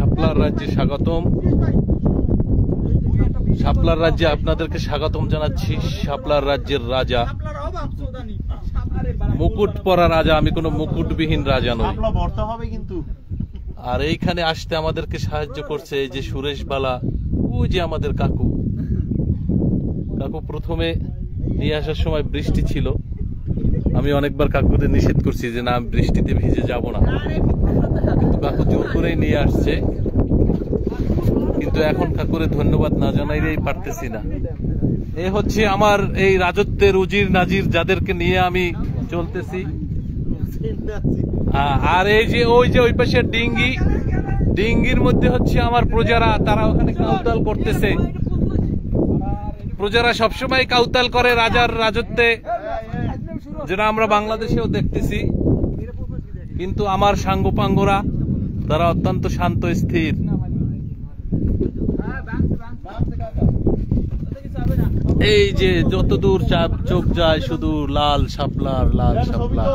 শাপলার রাজ্যে স্বাগতম। শাপলার রাজ্যে আপনাদেরকে স্বাগতম জানাচ্ছি। শাপলার রাজ্যের রাজা, মুকুট পরা রাজা, আমি কোনো মুকুটবিহীন রাজা নই। আর এইখানে আসতে আমাদেরকে সাহায্য করছে এই যে সুরেশ বালা, ওই যে আমাদের কাকু। কাকু প্রথমে নিয়ে আসার সময় বৃষ্টি ছিল, আমি অনেকবার কাকুদের নিষেধ করছি যে না, বৃষ্টিতে ভিজে যাব না, কিন্তু কাকু জোর করেই নিয়ে আসছে। কিন্তু এখন কাকুরে ধন্যবাদ না জানাইলেই পারতেছি না। এ হচ্ছে আমার এই রাজত্বের উজির নাজির, যাদেরকে নিয়ে আমি চলতেছি। আর এই যে ওই পাশে ডিঙ্গি, ডিঙ্গির মধ্যে হচ্ছে আমার প্রজারা, তারা ওখানে কাউতাল করতেছে। প্রজারা সবসময় কাউতাল করে রাজার রাজত্বে, যেটা আমরা বাংলাদেশেও দেখতেছি। কিন্তু আমার সাঙ্গপাঙ্গরা তারা অত্যন্ত শান্ত স্থির। এই যে যতদূর চোখ যায় শুধু লাল শাপলার, লাল শাপলার।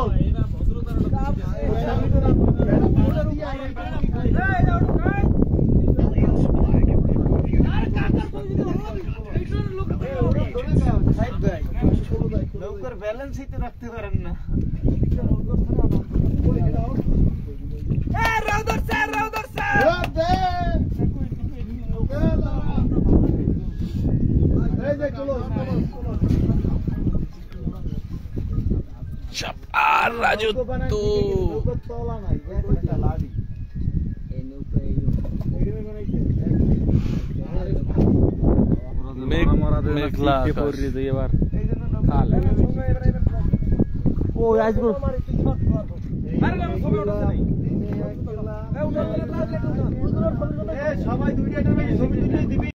ব্যালেন্স হিতে রাখতে পারেন না। আর রাজত্ব মেঘলা এবার সবাই